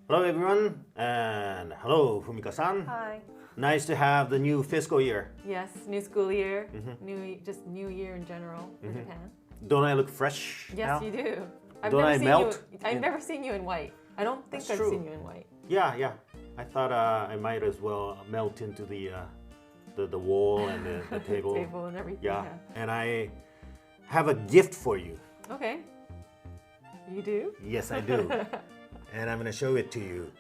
Hello everyone, and hello Fumika-san. Hi. Nice to have the new fiscal year. Yes, new school year, new year in general in Japan. Don't I look fresh Yes, now? you do. Don't I melt? I've never seen you in white. I don't think That's I've true. seen you in white. Yeah. I thought I might as well melt into the wall and the table. Table and everything. Yeah, and I have a gift for you. Okay. You do? Yes, I do. And I'm going to show it to you.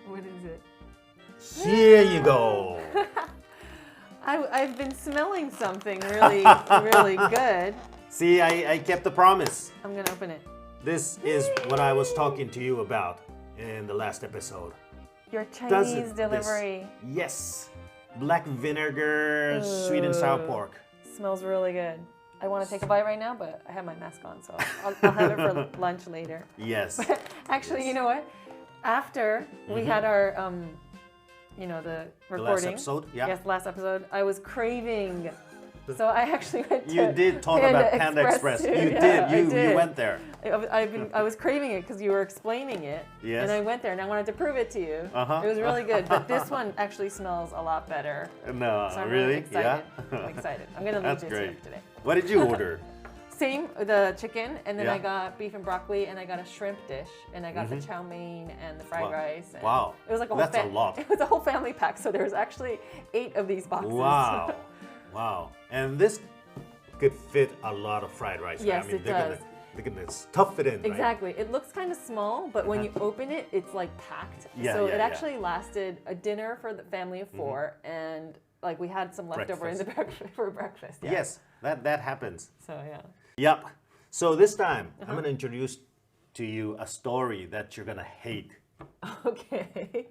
What is it? Here you go. I've been smelling something really, really good. See, I kept the promise. I'm gonna open it. This is what I was talking to you about in the last episode. Your Chinese delivery. Yes. Black vinegar, sweet and sour pork. Smells really good. I want to take a bite right now, but I have my mask on, so I'll have it for lunch later. Yes. Actually, Yes. you know what? After we had our, the recording. The last episode? Yeah. Yes, last episode. I was craving. So I actually went to You did talk about Panda Express. too. You Yeah, did. I did. You went there. I was craving it because you were explaining it. Yes. And I went there and I wanted to prove it to you. Uh-huh. It was really good, but this one actually smells a lot better. No, So I'm really? excited. Yeah. I'm excited. I'm gonna leave That's this great. here today. What did you order? Same, the chicken, and then Yeah. I got beef and broccoli, and I got a shrimp dish, and I got the chow mein and the fried Wow. rice. And Wow. It was like a whole That's a lot. It was a whole family pack, so there's actually 8 of these boxes. Wow. Wow. And this could fit a lot of fried rice. Right? Yes, I mean, it they're does. gonna stuff it in, right? Exactly. It looks kind of small, but when you open it, it's like packed. Yeah, so yeah, it yeah. actually lasted a dinner for the family of 4, and like we had some leftover in the for breakfast. Yeah. Yes, that happens. So yeah. Yep. So this time, I'm going to introduce to you a story that you're going to hate. Okay.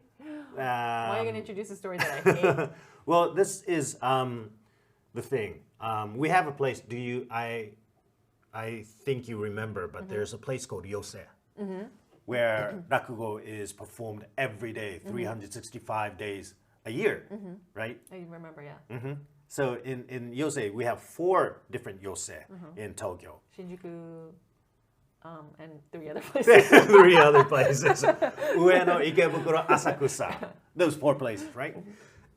Why are you going to introduce a story that I hate? Well, this is the thing. We have a place. I think you remember, but there's a place called Yose, where Rakugo is performed every day, 365 days a year, right? I remember, yeah. So in Yose, we have 4 different Yose in Tokyo. Shinjuku, and 3 other places. 3 other places. Ueno, Ikebukuro, Asakusa. Those 4 places, right?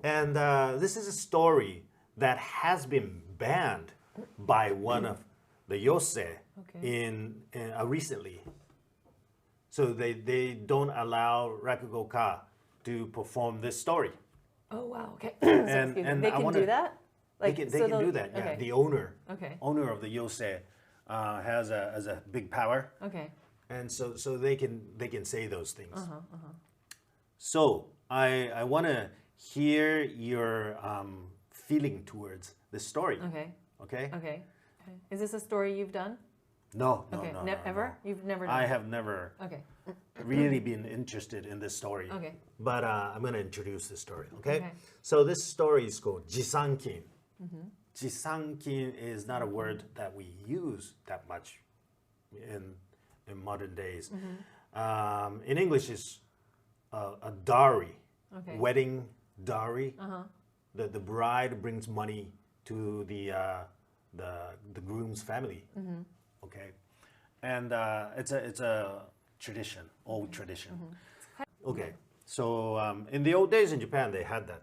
And this is a story that has been banned by one of the Yose recently. So they don't allow Rakugo Ka to perform this story. Oh wow! Okay. And they I can wanna- do that. They can do that. Yeah, Okay. the owner Okay. of the Yose has a big power. Okay. And so they can say those things. So I want to hear your feeling towards this story. Okay. Okay? Okay. Is this a story you've done? No, Okay. no. Ever? You've never done I it? have never Okay. really been interested in this story. Okay. But I'm going to introduce this story, okay? Okay. So this story is called Jisankin. Jisankin is not a word that we use that much in modern days. In English, it's a dowry, Okay. wedding dowry. The bride brings money to the groom's family. Okay, and it's a tradition, old tradition. Okay, so in the old days in Japan, they had that.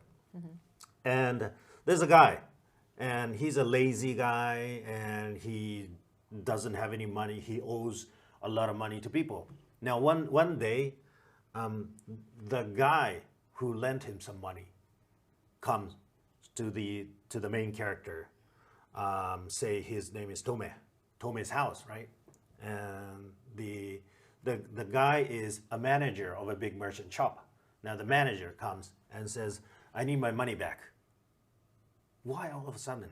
And there's a guy, and he's a lazy guy, and he doesn't have any money. He owes a lot of money to people. Now, one day, the guy who lent him some money comes to the main character. Say his name is Tome's house, right? And the guy is a manager of a big merchant shop. Now the manager comes and says, "I need my money back." Why all of a sudden?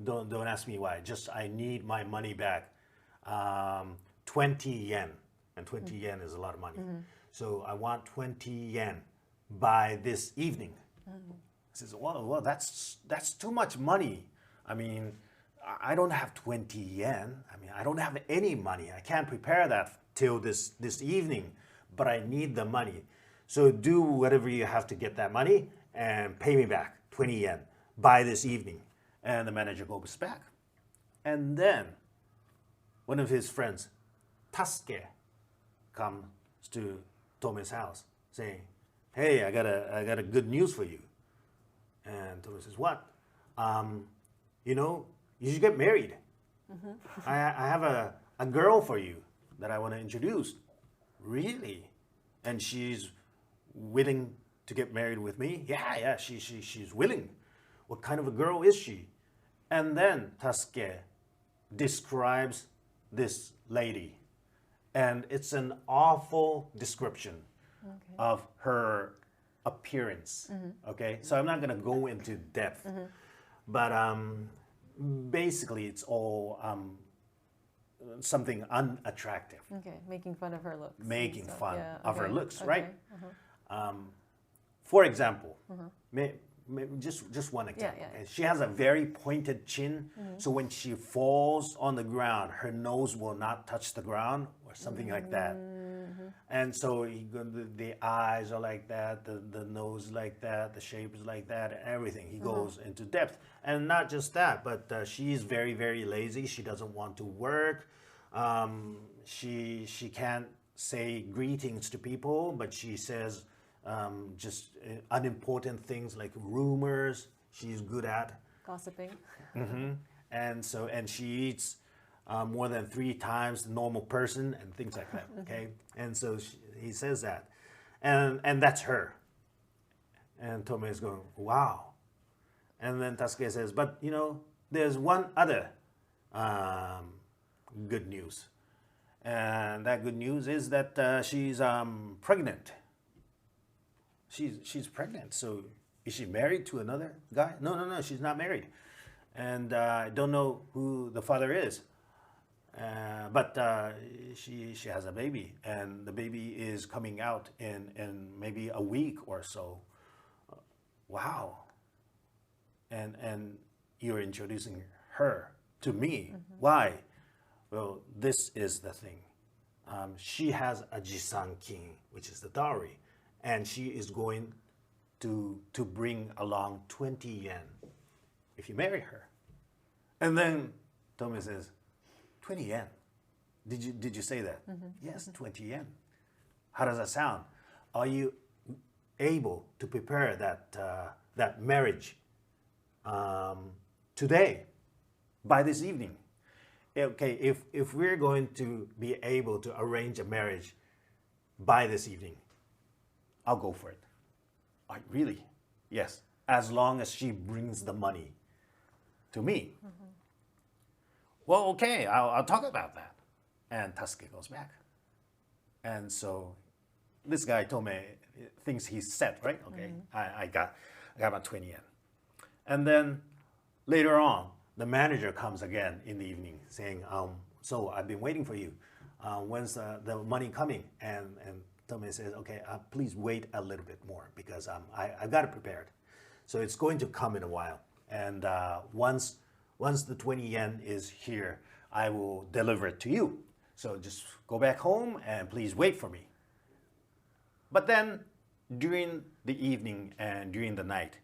Don't ask me why. Just I need my money back. 20 yen, and 20 yen is a lot of money. So I want 20 yen by this evening. He says, well, that's too much money. I mean, I don't have 20 yen. I mean, I don't have any money. I can't prepare that till this evening, but I need the money. So do whatever you have to get that money and pay me back 20 yen by this evening. And the manager goes back. And then one of his friends, Tasuke, comes to Tome's house saying, hey, I got a good news for you. And Tome says, what? You know, you should get married. I have a girl for you that I want to introduce. Really? And she's willing to get married with me? Yeah, she's willing. What kind of a girl is she? And then Tasuke describes this lady. And it's an awful description of her appearance. Okay, so I'm not going to go into depth. But basically, it's all something unattractive. Okay, making fun of her looks. Making fun of her looks, okay. right? For example, just one example. Yeah. Okay? She has a very pointed chin, so when she falls on the ground, her nose will not touch the ground or something like that. And so the eyes are like that, the nose like that, the shape is like that, everything. He goes into depth. And not just that, but she's very, very lazy. She doesn't want to work. She can't say greetings to people, but she says just unimportant things like rumors. She's good at gossiping. And she eats more than 3 times the normal person and things like that. Okay, and so he says that, and that's her. And Tome is going, wow. And then Tasuke says, but you know, there's one other good news, and that good news is that she's pregnant. She's pregnant. So is she married to another guy? No, she's not married. And I don't know who the father is. But she has a baby, and the baby is coming out in maybe a week or so. Wow. And you're introducing her to me. Why? Well, this is the thing. She has a Jisankin, which is the dowry, and she is going to bring along 20 yen if you marry her. And then Tome says, 20 yen. Did you say that? Yes, 20 yen. How does that sound? Are you able to prepare that marriage today, by this evening? Okay, if we're going to be able to arrange a marriage by this evening, I'll go for it. Really? Yes, as long as she brings the money to me. Well, okay, I'll talk about that. And Tasuke goes back. And so this guy told me things he said, right? Okay, I got my 20 yen. And then later on, the manager comes again in the evening saying, so I've been waiting for you. When's the money coming? And Tome says, okay, please wait a little bit more because I've got it prepared. So it's going to come in a while. And once the 20 yen is here, I will deliver it to you. So just go back home and please wait for me. But then during the evening and during the night,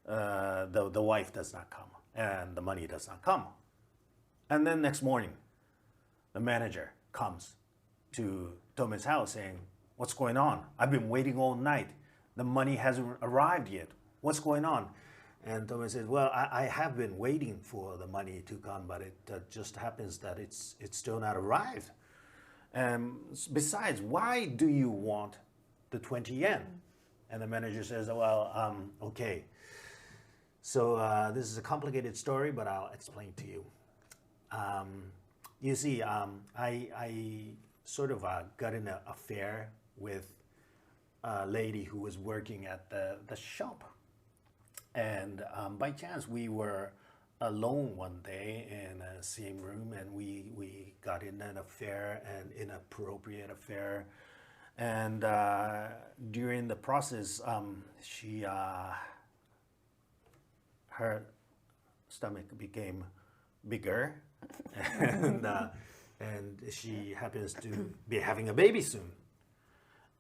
the wife does not come and the money does not come. And then next morning, the manager comes to Tome's house saying, what's going on? I've been waiting all night. The money hasn't arrived yet. What's going on? And Tome says, well, I have been waiting for the money to come, but it just happens that it's still not arrived. Besides, why do you want the 20 yen? And the manager says, well, okay. So this is a complicated story, but I'll explain to you. You see, I sort of got in an affair with a lady who was working at the shop. And by chance, we were alone one day in the same room, and we got in an affair, an inappropriate affair. And during the process, her stomach became bigger, and she happens to be having a baby soon.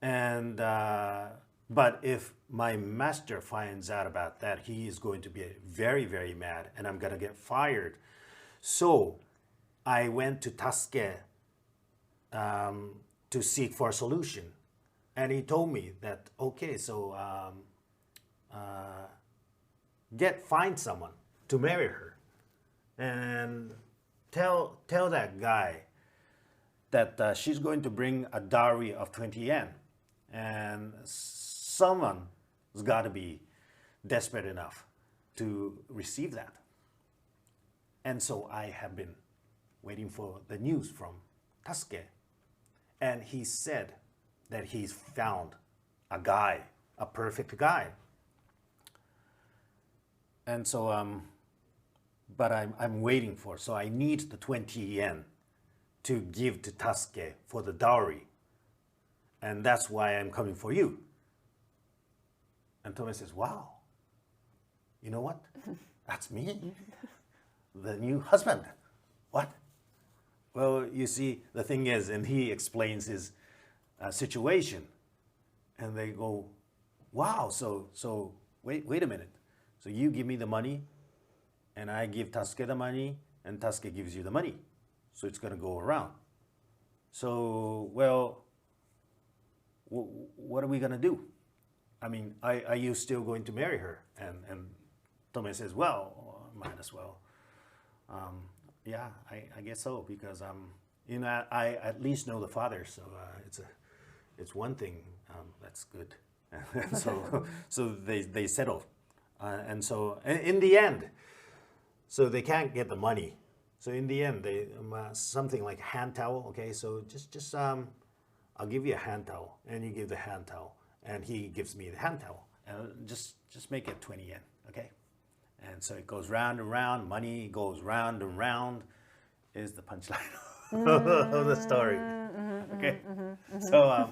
And but if my master finds out about that, he is going to be very, very mad, and I'm going to get fired. So I went to Tasuke to seek for a solution. And he told me that, okay, so find someone to marry her. And tell that guy that she's going to bring a dowry of 20 yen. And someone's got to be desperate enough to receive that. And so I have been waiting for the news from Tasuke. And he said that he's found a guy, a perfect guy. And so, but I'm waiting for, so I need the 20 yen to give to Tasuke for the dowry. And that's why I'm coming for you. And Tome says, wow, you know what? That's me, the new husband. What? Well, you see, the thing is, and he explains his situation. And they go, wow, so wait a minute. So you give me the money, and I give Tasuke the money, and Tasuke gives you the money. So it's going to go around. So, well, what are we going to do? I mean, are you still going to marry her? And Tome says, well, might as well. Yeah, I guess so, because you know, I at least know the father, so it's one thing that's good. so they settle, and so in the end, so they can't get the money. So in the end, they something like hand towel. Okay, so just I'll give you a hand towel, and you give the hand towel, and he gives me the hand towel, and just make it 20 yen. Okay. And so it goes round and round, money goes round and round, is the punchline of the story. Okay? So,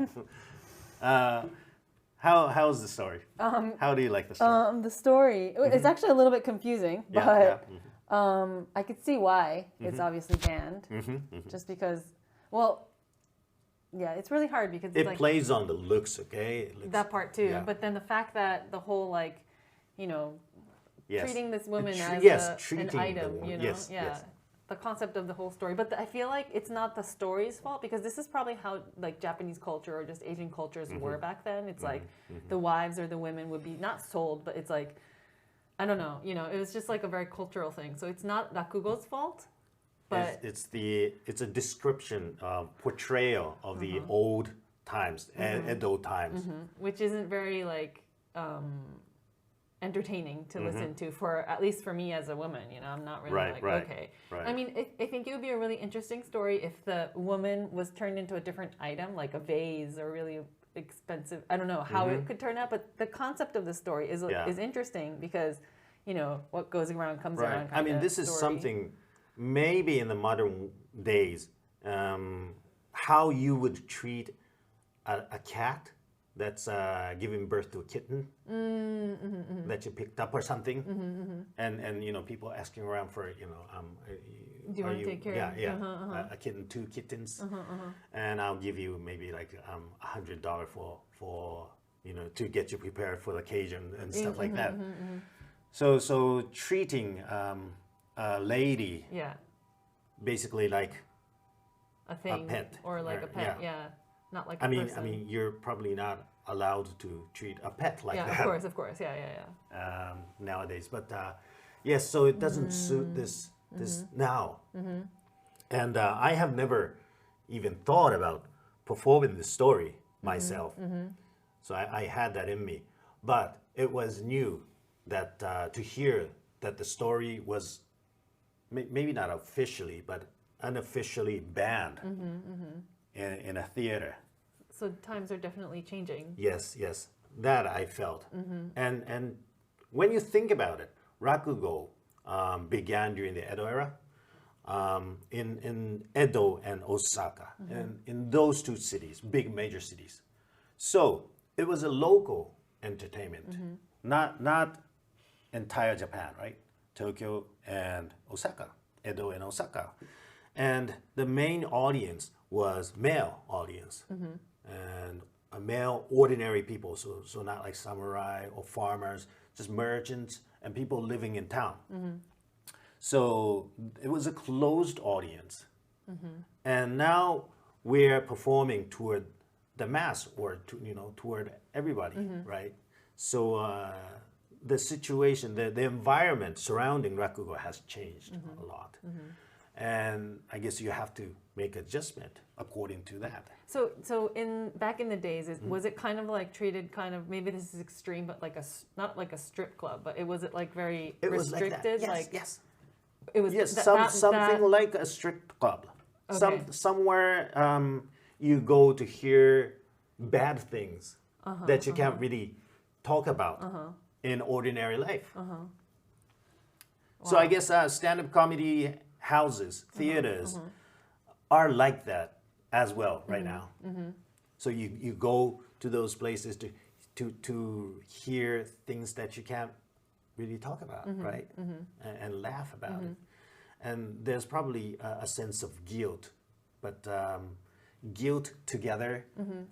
how's the story? How do you like the story? The story, it's actually a little bit confusing, but I could see why it's obviously banned. Just because, well, yeah, it's really hard because it plays on the looks, okay? That part too, but then the fact that the whole, like, you know, treating this woman as an item, you know, the concept of the whole story. But I feel like it's not the story's fault, because this is probably how, like, Japanese culture or just Asian cultures were back then. It's like the wives or the women would be not sold, but it's like, I don't know, you know, it was just like a very cultural thing. So it's not Rakugo's fault, but it's a description, portrayal of the old times, Edo times, which isn't very, like, entertaining to listen to, for at least for me as a woman. You know, I'm not really okay. I mean, I think it would be a really interesting story if the woman was turned into a different item, like a vase or really expensive. I don't know how it could turn out, but the concept of the story is interesting, because, you know, what goes around comes around. I mean, this is something maybe in the modern days, how you would treat a cat that's giving birth to a kitten that you picked up or something, and you know, people asking around for, you know, do you want to take care? A kitten, 2 kittens, and I'll give you maybe like $100 for you know, to get you prepared for the occasion and stuff like that. So treating a lady basically like a thing, a pet, or like a pet, not like I a mean, person. you're probably not allowed to treat a pet like that. Of course, nowadays, but yes, so it doesn't suit this now, and I have never even thought about performing the story myself. So I had that in me, but it was new that to hear that the story was maybe not officially, but unofficially banned in a theater. So times are definitely changing. Yes, that I felt. And when you think about it, Rakugo began during the Edo era, in Edo and Osaka, and in those 2 cities, big major cities. So it was a local entertainment, not entire Japan, right? Tokyo and Osaka, Edo and Osaka. And the main audience was male audience, and a male ordinary people, so not like samurai or farmers, just merchants and people living in town. So it was a closed audience. And now we're performing toward the mass or toward everybody, right? So the situation, the environment surrounding Rakugo has changed a lot. And I guess you have to make adjustment according to that. So back in the days, was it kind of like treated kind of, maybe this is extreme, but like not like a strip club, but was it like very restricted? Was like that. Yes. It was something like a strip club. Okay. Somewhere you go to hear bad things that you can't really talk about in ordinary life. Wow. So I guess stand-up comedy houses, theaters are like that as well right now. So you go to those places to hear things that you can't really talk about, right? And laugh about it. And there's probably a sense of guilt, but guilt together,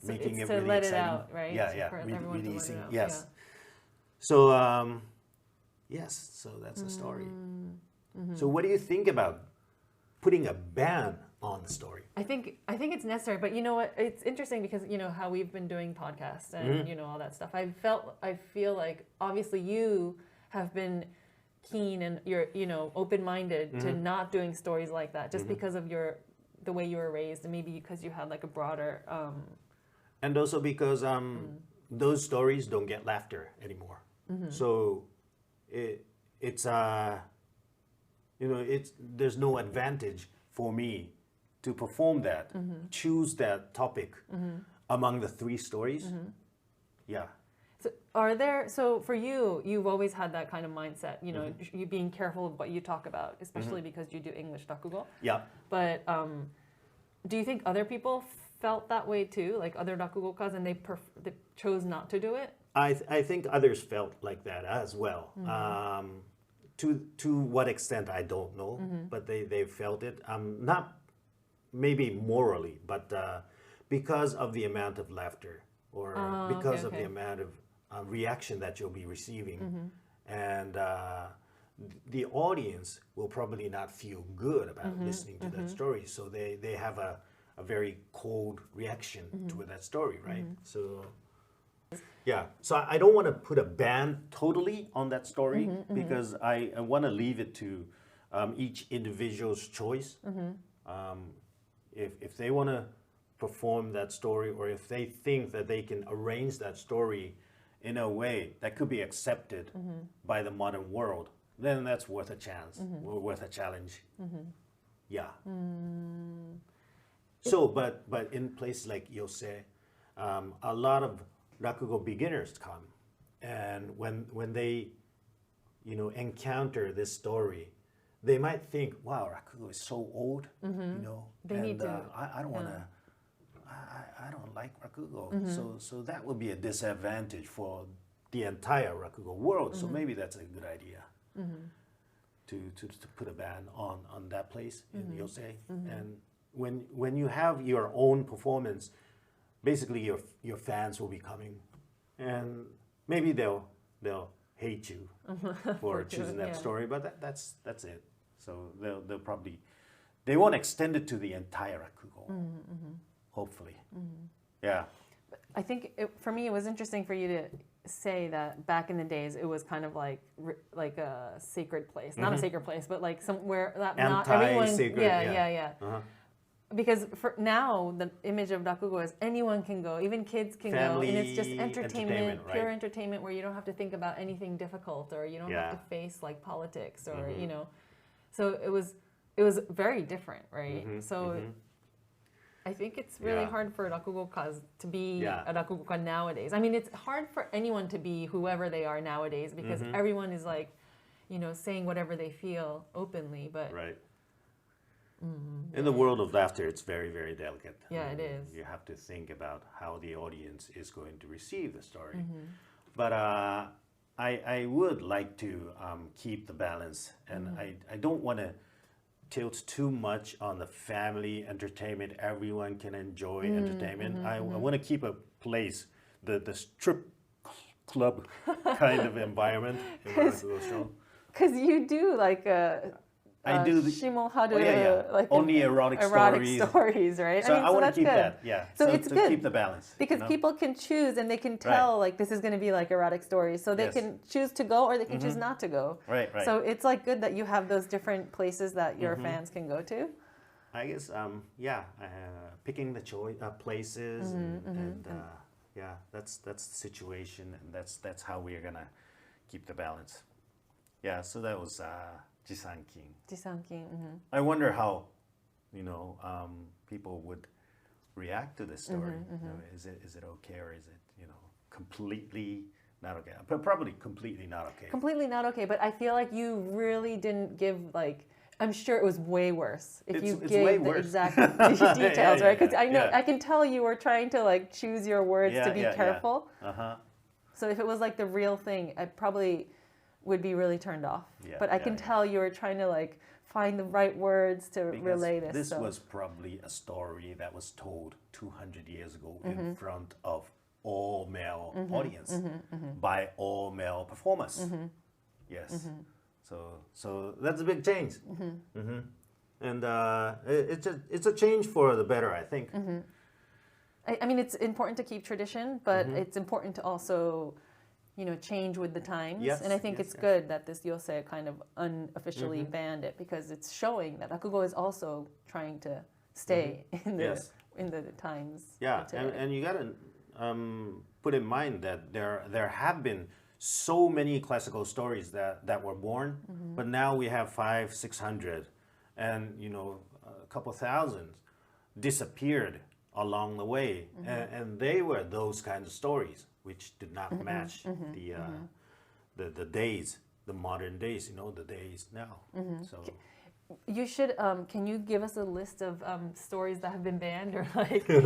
making it really let exciting. It out, right? Yeah, releasing. Yes. Yeah. So yes, so that's the story. So what do you think about putting a ban on the story? I think it's necessary, but you know what? It's interesting because you know how we've been doing podcasts and you know all that stuff. I feel like obviously you have been keen and you're open-minded to not doing stories like that just because of the way you were raised and maybe because you had like a broader and also because those stories don't get laughter anymore. So it's there's no advantage for me to perform that, choose that topic among the three stories. Yeah. So for you, you've always had that kind of mindset, you know, you being careful of what you talk about, especially because you do English rakugo. Yeah. But do you think other people felt that way too, like other rakugokas, and they chose not to do it? I think others felt like that as well. To what extent, I don't know, but they felt it. Not maybe morally, but because of the amount of laughter or because of the amount of reaction that you'll be receiving. And the audience will probably not feel good about listening to that story. So they have a very cold reaction to that story, right? So, yeah. So I don't want to put a ban totally on that story because I want to leave it to each individual's choice. If they want to perform that story or if they think that they can arrange that story in a way that could be accepted by the modern world, then that's worth a chance or worth a challenge. Yeah. So, but in places like Yose, a lot of Rakugo beginners come, and when they, encounter this story, they might think, "Wow, Rakugo is so old," They need to. I don't want to. I don't like Rakugo, so that would be a disadvantage for the entire Rakugo world. So maybe that's a good idea to put a ban on that place in Yose. And when you have your own performance, basically your fans will be coming, and maybe they'll hate you for choosing that story, but that's it. So they'll probably they won't extend it to the entire Rakugo. Hopefully. Yeah. I think for me it was interesting for you to say that back in the days it was kind of like a sacred place, not a sacred place, but like somewhere that not everyone. Yeah. Because for now the image of rakugo is anyone can go, even kids can Family go, and it's just entertainment, right? Pure entertainment where you don't have to think about anything difficult or you don't have to face like politics or So it was very different, right? So. I think it's really hard for rakugokas to be a rakugoka nowadays. I mean, it's hard for anyone to be whoever they are nowadays because everyone is like, saying whatever they feel openly. But right. In the world of laughter, it's very, very delicate. Yeah, it is. You have to think about how the audience is going to receive the story. But I would like to keep the balance, and I don't want to tilt too much on the family entertainment. Everyone can enjoy entertainment. I want to keep a place, the strip club kind of environment in the show. Because you do like I do Shinoharu, like only erotic stories, right? So I want to that's keep good. that, yeah. So it's to good keep the balance because people can choose and they can tell like this is going to be like erotic stories. So they can choose to go or they can choose not to go. Right. So it's like good that you have those different places that your fans can go to. I guess picking the places and that's the situation and that's how we're gonna keep the balance. Yeah, so that was Jisankin. I wonder how people would react to this story. Is it okay or is it completely not okay? But probably completely not okay. Completely not okay, but I feel like you really didn't give like. I'm sure it was way worse if you gave the exact details, right? Because I can tell you were trying to like choose your words to be careful. So if it was like the real thing, I probably would be really turned off. But I can tell you were trying to like find the right words to relay this. This was probably a story that was told 200 years ago in front of all male audience by all male performers. Yes. So that's a big change, and it's a change for the better, I think. I mean, it's important to keep tradition, but it's important to also, change with the times. And I think it's good that this Yose kind of unofficially banned it because it's showing that Rakugo is also trying to stay in the times. Yeah, and you gotta put in mind that there have been so many classical stories that were born, but now we have 500-600, and a couple thousand disappeared along the way, and they were those kinds of stories which did not match the days, the modern days, the days now. So. You should. Can you give us a list of stories that have been banned, or like it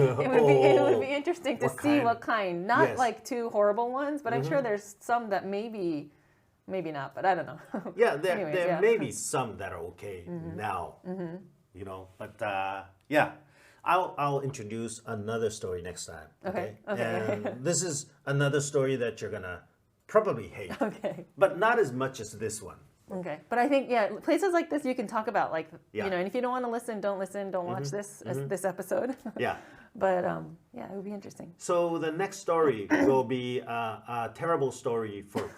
would be interesting to see what kind. Not like two horrible ones, but I'm sure there's some that maybe not. But I don't know. Yeah, there may be some that are okay now. But I'll introduce another story next time. Okay. And this is another story that you're gonna probably hate. Okay. But not as much as this one. Okay, but I think places like this you can talk about and if you don't want to listen, don't watch this episode. Yeah. But it would be interesting. So the next story will be a terrible story for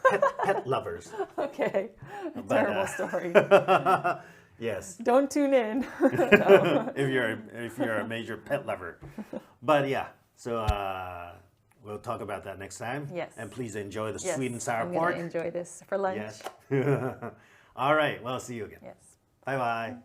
pet lovers. Okay, terrible story. Yes. Don't tune in. if you're a major pet lover, but so. We'll talk about that next time. Yes. And please enjoy the sweet and sour pork. I'm going to enjoy this for lunch. Yes. All right. Well, see you again. Yes. Bye-bye.